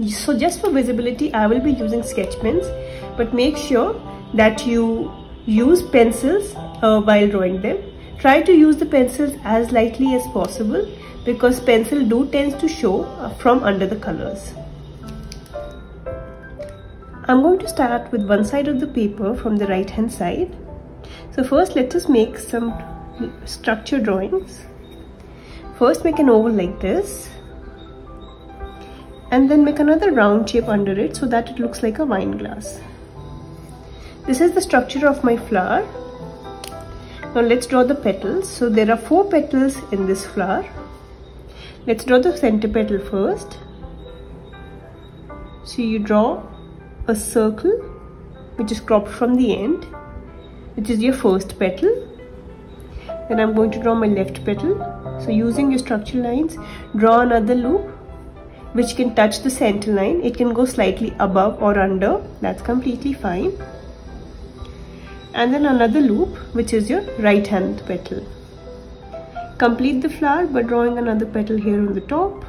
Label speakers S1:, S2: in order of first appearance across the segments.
S1: So just for visibility, I will be using sketch pens, but make sure that you use pencils while drawing them. Try to use the pencils as lightly as possible because pencil tends to show from under the colors. I'm going to start with one side of the paper from the right hand side. So first let us make some structure drawings. First make an oval like this, and then make another round shape under it so that it looks like a wine glass. This is the structure of my flower. Now let's draw the petals. So there are 4 petals in this flower. Let's draw the center petal first. So you draw a circle which is cropped from the end, which is your first petal. Then I'm going to draw my left petal. So using your structure lines, draw another loop which can touch the center line. It can go slightly above or under, that's completely fine. And then another loop which is your right hand petal. Complete the flower by drawing another petal here on the top,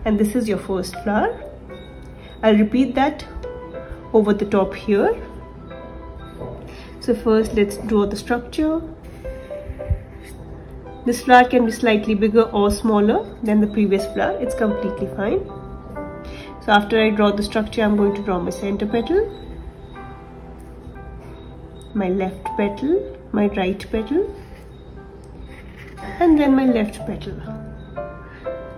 S1: and this is your first flower. I'll repeat that over the top here. So first let's draw the structure. This flower can be slightly bigger or smaller than the previous flower, it's completely fine. So after I draw the structure, I'm going to draw my center petal, my left petal, my right petal, and then my left petal.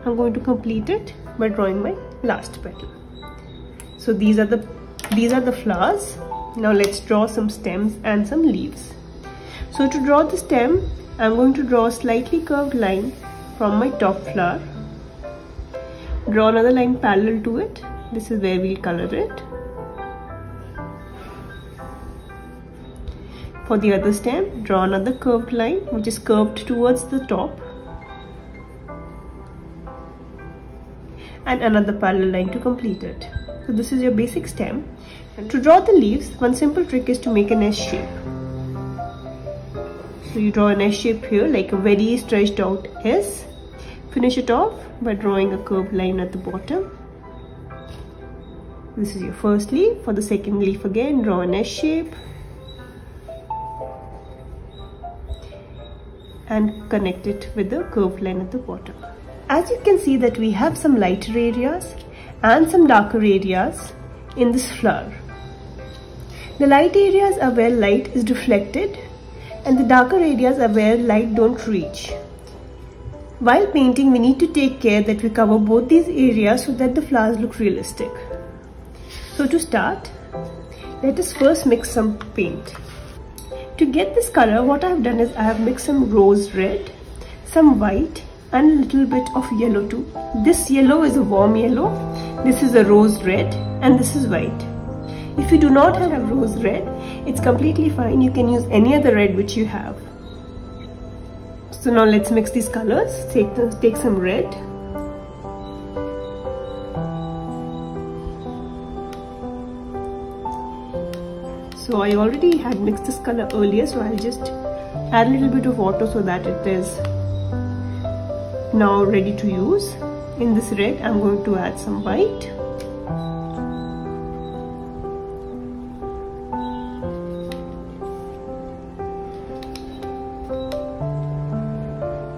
S1: I'm going to complete it by drawing my last petal. So these are the flowers. Now let's draw some stems and some leaves. So to draw the stem, I'm going to draw a slightly curved line from my top flower. Draw another line parallel to it. This is where we'll color it. For the other stem, draw another curved line which is curved towards the top, and another parallel line to complete it. So this is your basic stem. And to draw the leaves, one simple trick is to make an S shape. So you draw an S shape here, like a very stretched out S. Finish it off by drawing a curved line at the bottom. This is your first leaf. For the second leaf again, draw an S shape and connect it with the curved line at the bottom. As you can see that we have some lighter areas and some darker areas in this flower. The light areas are where light is reflected and the darker areas are where light don't reach. While painting, we need to take care that we cover both these areas so that the flowers look realistic. So to start, let us first mix some paint. To get this color, what I have done is I have mixed some rose red, some white and a little bit of yellow too. This yellow is a warm yellow, this is a rose red and this is white. If you do not have rose red, it's completely fine. You can use any other red which you have. So now let's mix these colors. Take some red. So I already had mixed this color earlier, so I'll just add a little bit of water so that it is now ready to use. In this red, I'm going to add some white.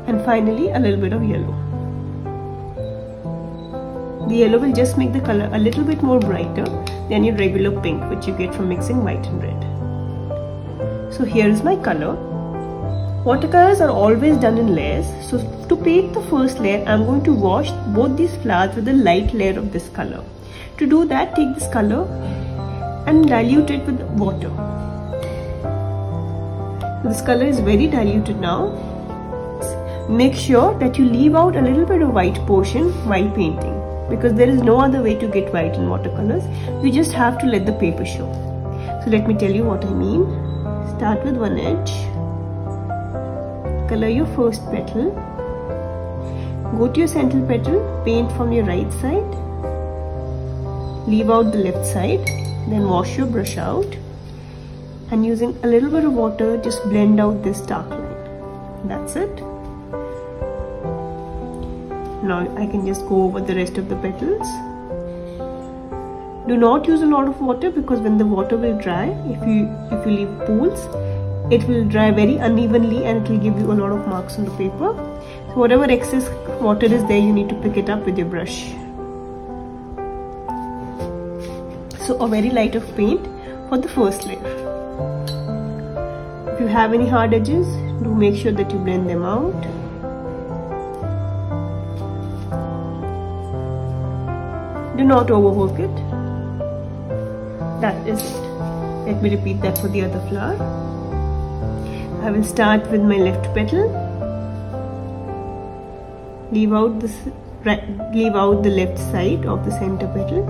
S1: And finally, a little bit of yellow. The yellow will just make the color a little bit more brighter than your regular pink which you get from mixing white and red. So here is my color. Watercolors are always done in layers. So to paint the first layer, I'm going to wash both these flowers with a light layer of this color. To do that, take this color and dilute it with water. This color is very diluted now. Make sure that you leave out a little bit of white portion while painting, because there is no other way to get white in watercolors. You just have to let the paper show. So let me tell you what I mean. Start with one edge. Color your first petal. Go to your central petal. Paint from your right side. Leave out the left side. Then wash your brush out. And using a little bit of water, just blend out this dark line. That's it. Now I can just go over the rest of the petals. Do not use a lot of water, because when the water will dry, if you leave pools, it will dry very unevenly and it will give you a lot of marks on the paper. So whatever excess water is there, you need to pick it up with your brush. So a very light of paint for the first layer. If you have any hard edges, do make sure that you blend them out. Do not overwork it. That is it. Let me repeat that for the other flower. I will start with my left petal. Leave out the left side of the center petal.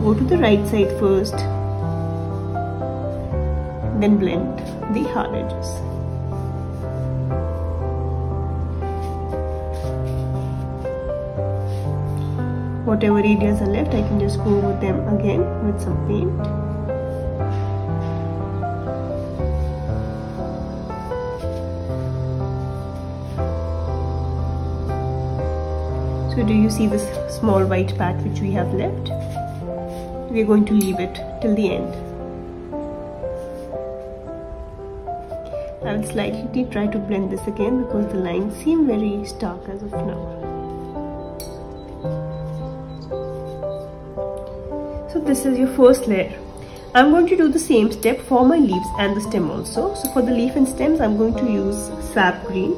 S1: Go to the right side first. Then blend the hard edges. Whatever areas are left, I can just go over them again with some paint. So do you see this small white patch which we have left? We are going to leave it till the end. I will slightly try to blend this again because the lines seem very stark as of now. So this is your first layer. I'm going to do the same step for my leaves and the stem also. So for the leaf and stems, I'm going to use sap green.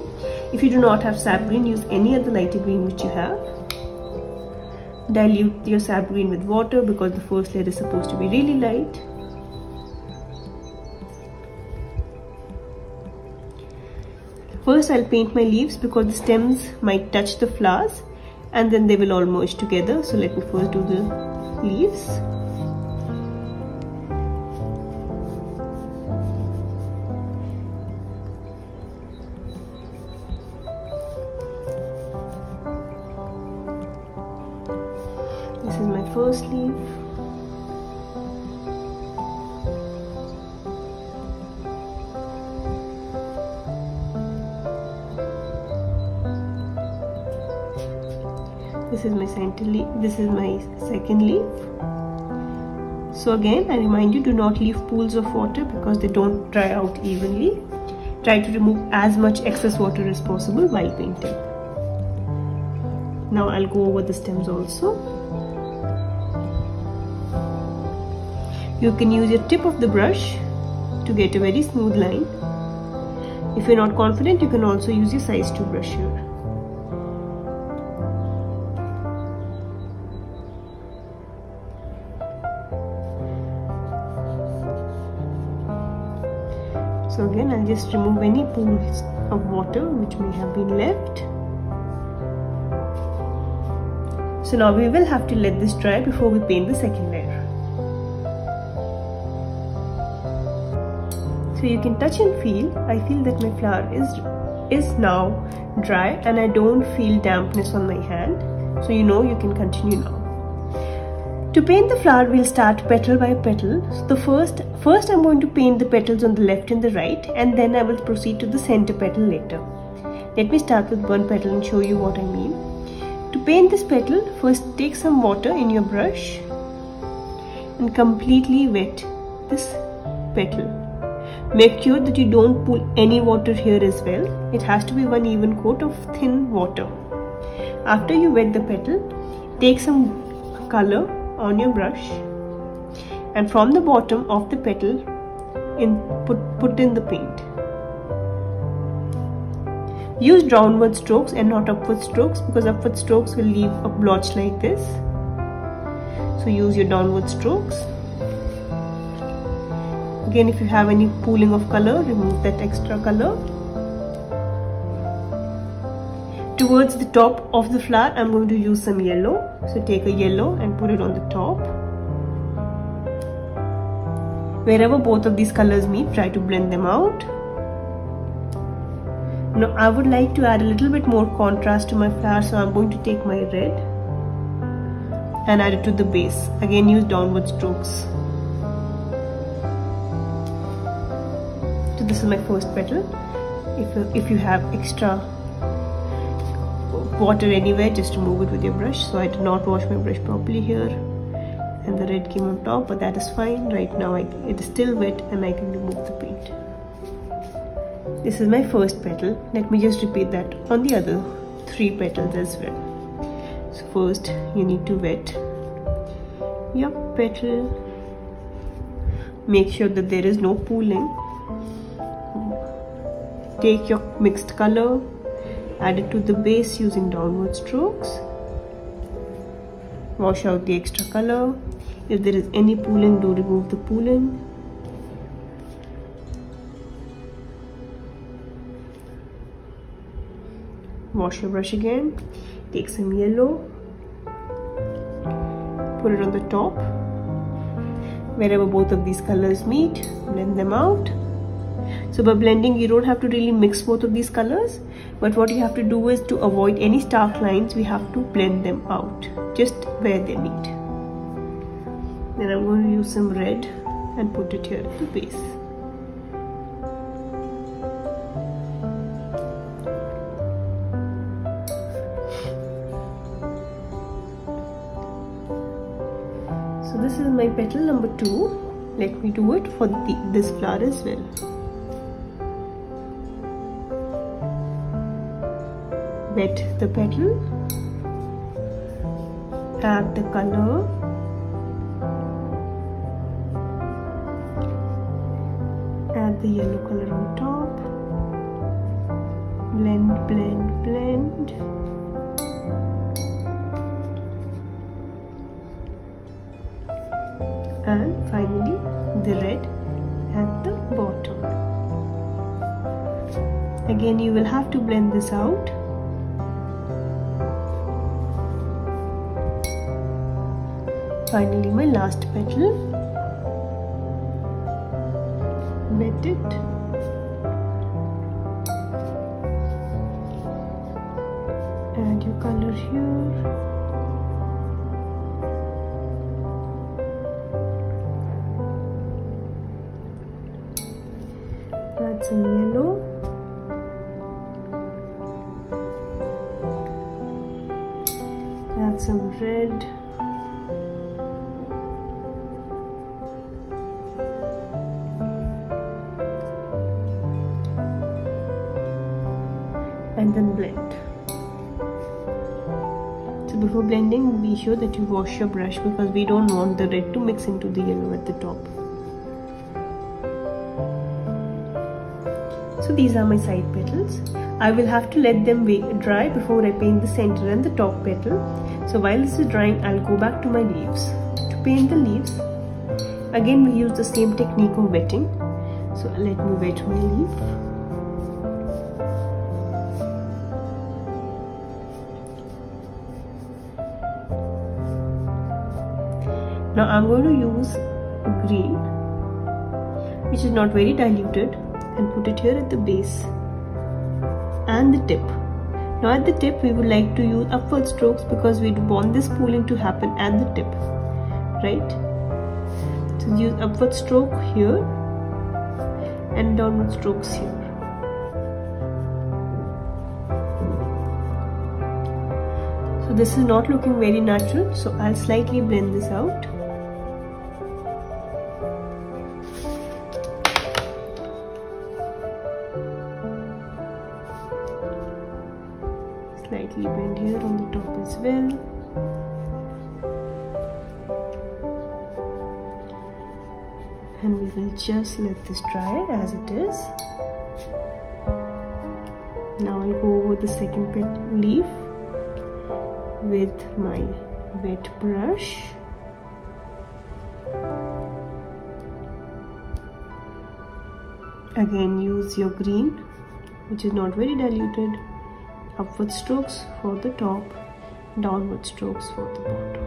S1: If you do not have sap green, use any other lighter green which you have. Dilute your sap green with water because the first layer is supposed to be really light. First I'll paint my leaves because the stems might touch the flowers and then they will all merge together. So let me first do the leaves. This is my first leaf. This is my center leaf. This is my second leaf. So again, I remind you, do not leave pools of water because they don't dry out evenly. Try to remove as much excess water as possible while painting. Now I'll go over the stems also. You can use your tip of the brush to get a very smooth line. If you're not confident, you can also use your size 2 brush here. So again, I'll just remove any pools of water which may have been left. So now we will have to let this dry before we paint the second layer. So you can touch and feel. I feel that my flower is now dry and I don't feel dampness on my hand. So you know you can continue now. To paint the flower, we'll start petal by petal. So the first I'm going to paint the petals on the left and the right, and then I will proceed to the center petal later. Let me start with one petal and show you what I mean. To paint this petal, first take some water in your brush and completely wet this petal. Make sure that you don't pull any water here as well. It has to be one even coat of thin water. After you wet the petal, take some color on your brush and from the bottom of the petal put in the paint. Use downward strokes and not upward strokes because upward strokes will leave a blotch like this. So use your downward strokes. Again, if you have any pooling of color, remove that extra color. Towards the top of the flower, I'm going to use some yellow. So take a yellow and put it on the top. Wherever both of these colors meet, try to blend them out. Now I would like to add a little bit more contrast to my flower, so I'm going to take my red and add it to the base. Again, use downward strokes. So this is my first petal. If you have extra water anywhere, just remove it with your brush. So I did not wash my brush properly here. and the red came on top, but that is fine. Right now it is still wet and I can remove the paint. This is my first petal. Let me just repeat that on the other 3 petals as well. So first you need to wet your petal. Make sure that there is no pooling. Take your mixed color, add it to the base using downward strokes. Wash out the extra color. If there is any pooling, do remove the pooling. Wash your brush again. Take some yellow. Put it on the top. Wherever both of these colors meet, blend them out. So by blending, you don't have to really mix both of these colors, but what you have to do is to avoid any stark lines, we have to blend them out just where they meet. Then I'm going to use some red and put it here at the base. So this is my petal number 2. Let me do it for this flower as well. Wet the petal, add the color, add the yellow color on top, blend, blend, blend. And finally the red at the bottom. Again, you will have to blend this out. Finally, my last petal. Wet it. Add your color here. Add some yellow. Add some red. And then blend. So before blending, be sure that you wash your brush because we don't want the red to mix into the yellow at the top. So these are my side petals. I will have to let them dry before I paint the center and the top petal. So while this is drying, I'll go back to my leaves. To paint the leaves, again we use the same technique of wetting. So let me wet my leaf. Now I'm going to use green, which is not very diluted, and put it here at the base and the tip. Now at the tip we would like to use upward strokes because we want this pooling to happen at the tip, right? So use upward stroke here and downward strokes here. So this is not looking very natural, so I'll slightly blend this out. Slightly blend here on the top as well. And we will just let this dry as it is. Now I'll go over the second leaf with my wet brush. Again, use your green, which is not very diluted. Upward strokes for the top, downward strokes for the bottom.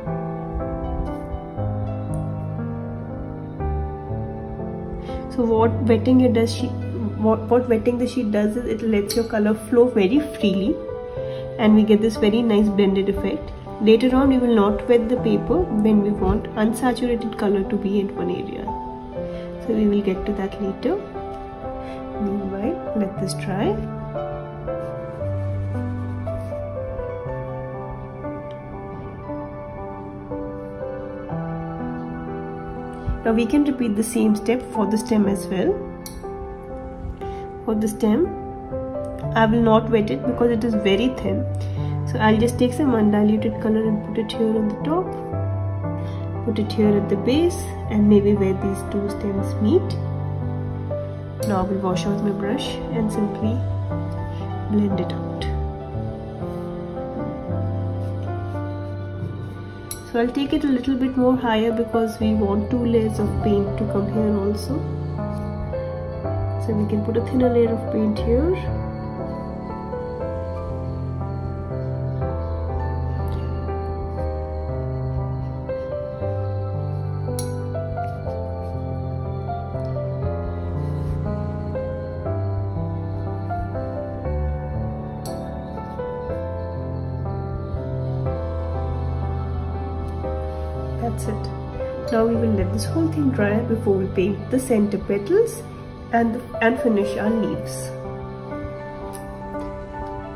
S1: So what wetting the sheet does is it lets your color flow very freely, and we get this very nice blended effect. Later on, we will not wet the paper when we want unsaturated color to be in one area. So we will get to that later. Meanwhile, let this dry. Now we can repeat the same step for the stem as well. For the stem, I will not wet it because it is very thin. So I'll just take some undiluted color and put it here on the top, put it here at the base, and maybe where these two stems meet. Now I will wash out my brush and simply blend it out. So I'll take it a little bit more higher because we want 2 layers of paint to come here also. So we can put a thinner layer of paint here. That's it. Now we will let this whole thing dry before we paint the center petals and finish our leaves.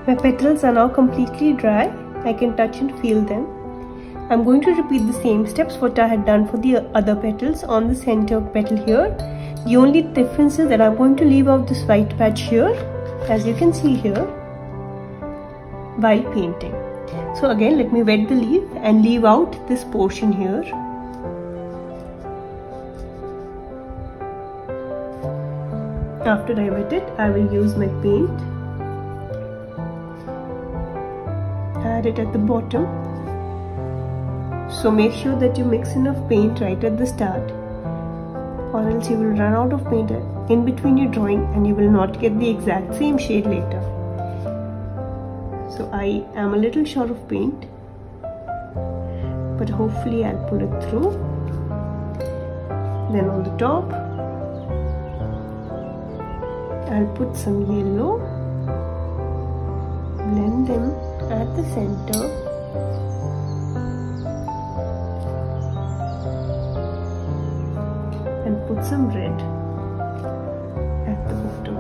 S1: My petals are now completely dry. I can touch and feel them. I'm going to repeat the same steps what I had done for the other petals on the center petal here. The only difference is that I'm going to leave out this white patch here, as you can see here, while painting. So again, let me wet the leaf and leave out this portion here. After I wet it, I will use my paint, add it at the bottom. So make sure that you mix enough paint right at the start, or else you will run out of paint in between your drawing and you will not get the exact same shade later. So I am a little short of paint, but hopefully I'll pull it through. Then on the top, I'll put some yellow, blend them at the center, and put some red at the bottom.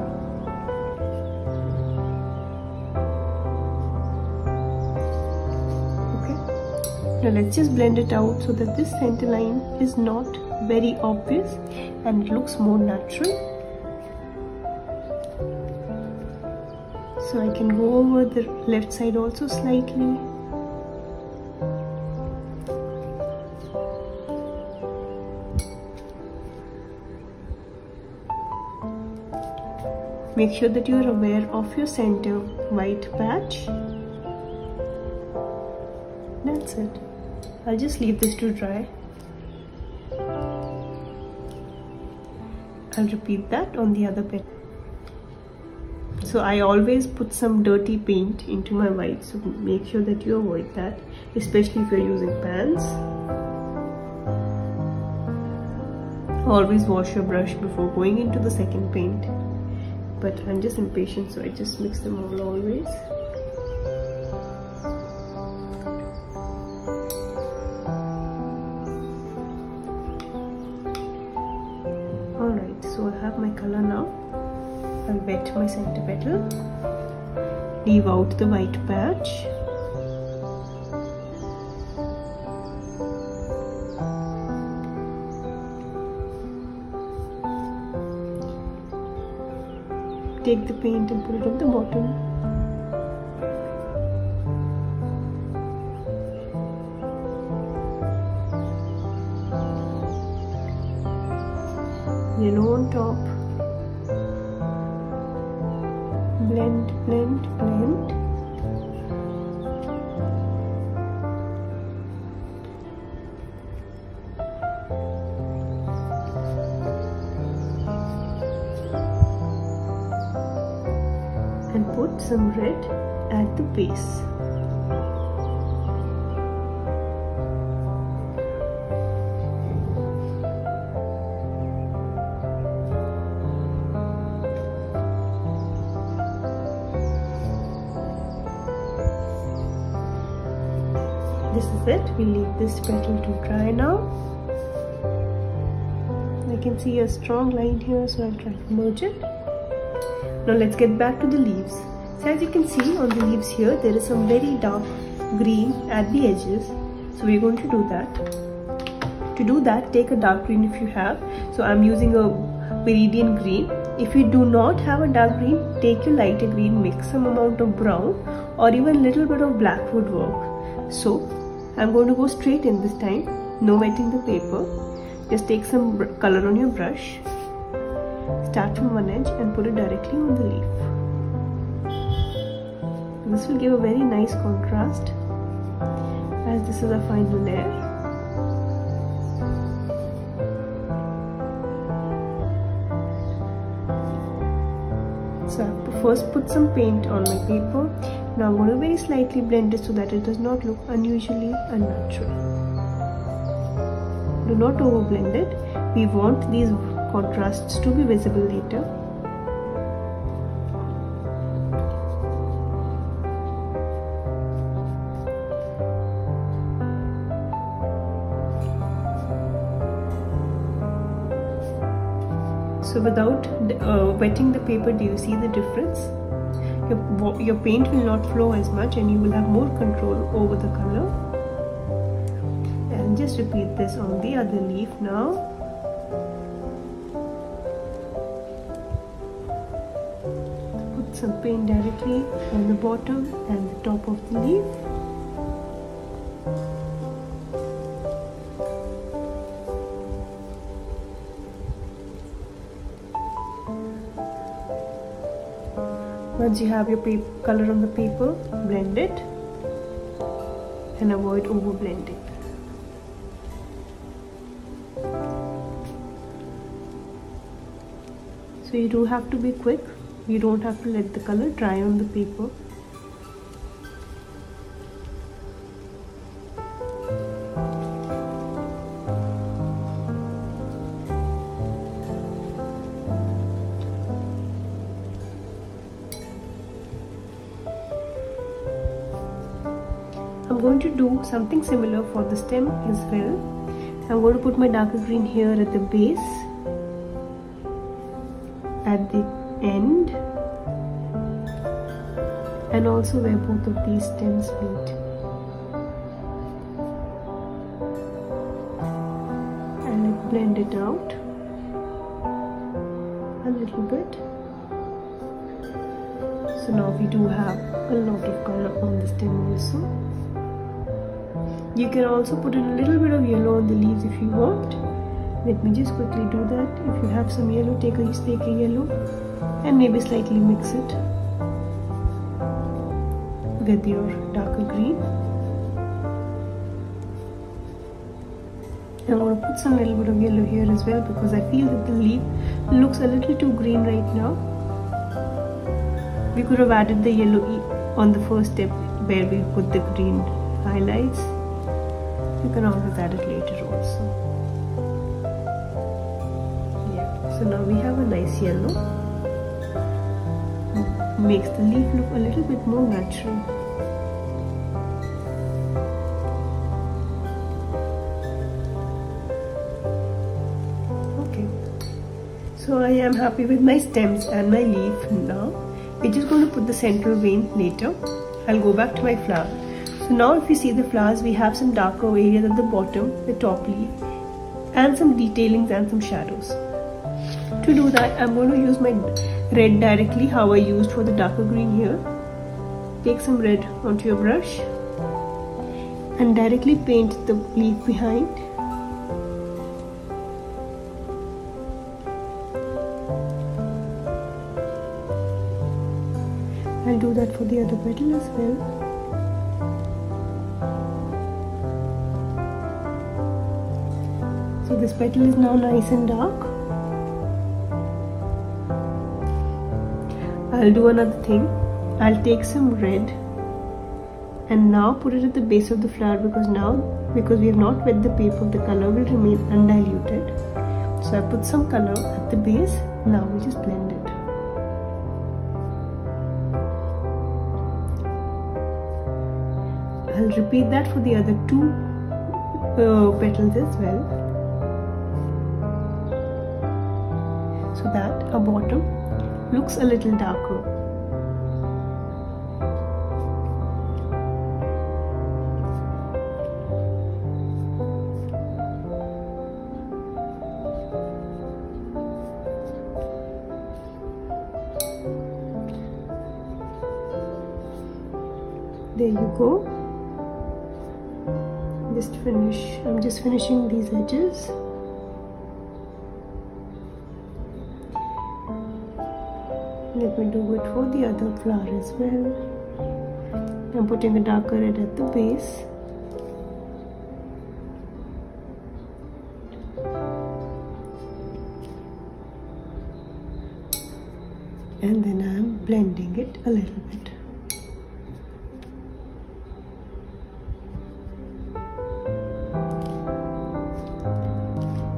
S1: Now let's just blend it out so that this center line is not very obvious and it looks more natural. So I can go over the left side also slightly. Make sure that you are aware of your center white patch. That's it. I'll just leave this to dry. I'll repeat that on the other petal. So I always put some dirty paint into my white, so make sure that you avoid that, especially if you're using pans. Always wash your brush before going into the second paint. But I'm just impatient, so I just mix them all always. Alright, so I have my color now. I'll wet my center petal, leave out the white patch, take the paint and put it on the bottom. Yellow on top. Blend, blend, blend. And put some red at the base. This is it. We leave this petal to dry now. I can see a strong line here, so I'll try to merge it. Now let's get back to the leaves. So as you can see on the leaves here, there is some very dark green at the edges. So we're going to do that. To do that, take a dark green if you have. So I'm using a Meridian green. If you do not have a dark green, take your lighter green, mix some amount of brown or even little bit of black would work. So I'm going to go straight in this time, no wetting the paper. Just take some color on your brush, start from one edge and put it directly on the leaf. This will give a very nice contrast as this is a final layer. So I have to first put some paint on my paper. Now I'm going to very slightly blend it so that it does not look unusually unnatural. Do not overblend it. We want these contrasts to be visible later. So without wetting the paper, do you see the difference? Your paint will not flow as much and you will have more control over the color. And just repeat this on the other leaf now. Put some paint directly on the bottom and the top of the leaf. Once you have your color on the paper, blend it and avoid over blending. So you do have to be quick. You don't have to let the color dry on the paper. I'm going to do something similar for the stem as well. I'm going to put my darker green here at the base, at the end, and also where both of these stems meet. And I blend it out a little bit. So now we do have a lot of color on the stem also. You can also put in a little bit of yellow on the leaves if you want. Let me just quickly do that. If you have some yellow, take a yellow and maybe slightly mix it with your darker green. I'm going to put some little bit of yellow here as well because I feel that the leaf looks a little too green right now. We could have added the yellow on the first step where we put the green highlights. You can always add it later also. Yeah, so now we have a nice yellow. Makes the leaf look a little bit more natural. Okay, so I am happy with my stems and my leaf now. We're just going to put the central vein later. I'll go back to my flower. So now if you see the flowers, we have some darker areas at the bottom, the top leaf, and some detailings and some shadows. To do that, I'm going to use my red directly, how I used for the darker green here. Take some red onto your brush and directly paint the leaf behind. I'll do that for the other petal as well. So this petal is now nice and dark. I'll do another thing. I'll take some red and now put it at the base of the flower because we have not wet the paper, the color will remain undiluted. So I put some color at the base. Now we just blend it. I'll repeat that for the other two petals as well. So that our bottom looks a little darker. There you go. I'm just finishing these edges. Let me do it for the other flower as well. I'm putting a darker red at the base. And then I'm blending it a little bit.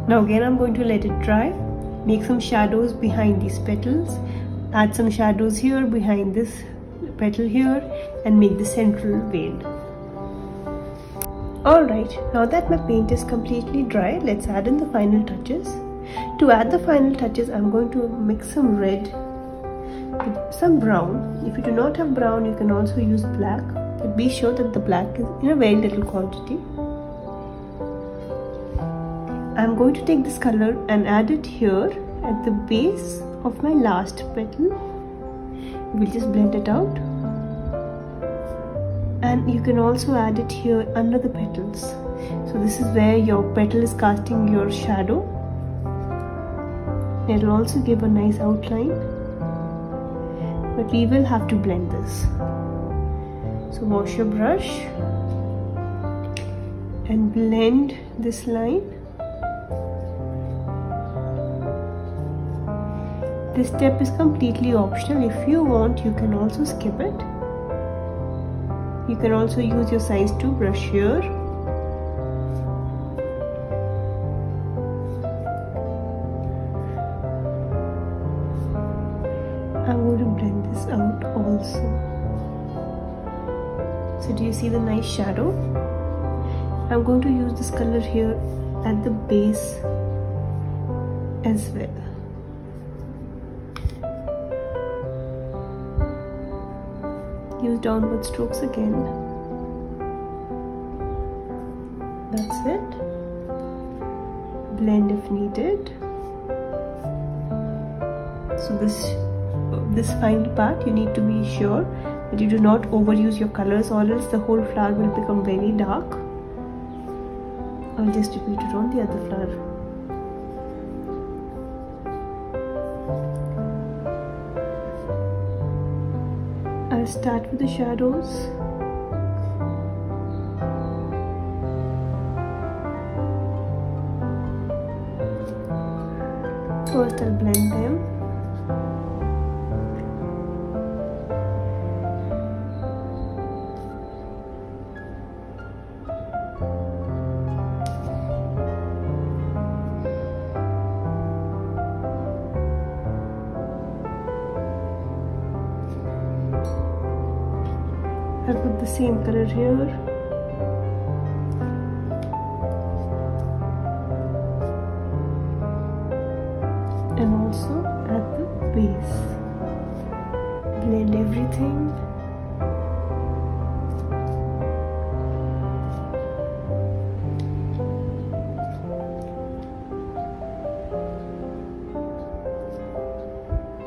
S1: Now again I'm going to let it dry. Make some shadows behind these petals. Add some shadows here behind this petal here and make the central vein. Alright, now that my paint is completely dry, let's add in the final touches. To add the final touches, I'm going to mix some red with some brown. If you do not have brown, you can also use black, but be sure that the black is in a very little quantity. I'm going to take this color and add it here at the base of my last petal. We'll just blend it out, and you can also add it here under the petals. So this is where your petal is casting your shadow. It will also give a nice outline, but we will have to blend this. So wash your brush and blend this line. This step is completely optional. If you want, you can also skip it. You can also use your size 2 brush here. I'm going to blend this out also. So do you see the nice shadow? I'm going to use this color here at the base as well. Use downward strokes again. That's it. Blend if needed. So this final part, you need to be sure that you do not overuse your colors, or else the whole flower will become very dark. I'll just repeat it on the other flower. I'll start with the shadows. First I'll blend them. I'll put the same color here. And also at the base. Blend everything.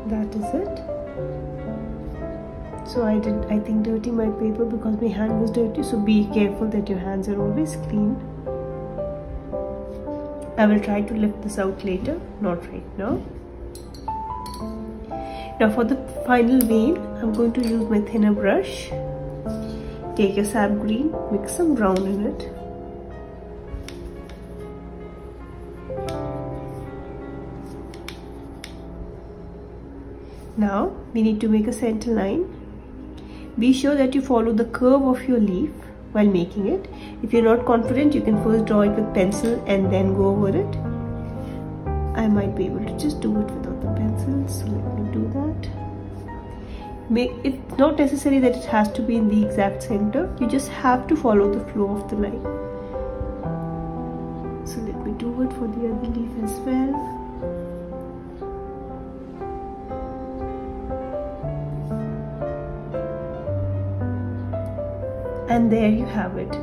S1: That is it. So I think dirty my paper because my hand was dirty, so be careful that your hands are always clean. I will try to lift this out later, not right now. Now for the final vein, I'm going to use my thinner brush. Take your sap green, mix some brown in it. Now we need to make a center line. Be sure that you follow the curve of your leaf while making it. If you're not confident, you can first draw it with pencil and then go over it. I might be able to just do it without the pencil, so let me do that. It's not necessary that it has to be in the exact center. You just have to follow the flow of the line. So let me do it for the other leaf as well. And there you have it,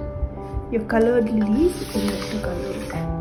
S1: your colored lilies in watercolor.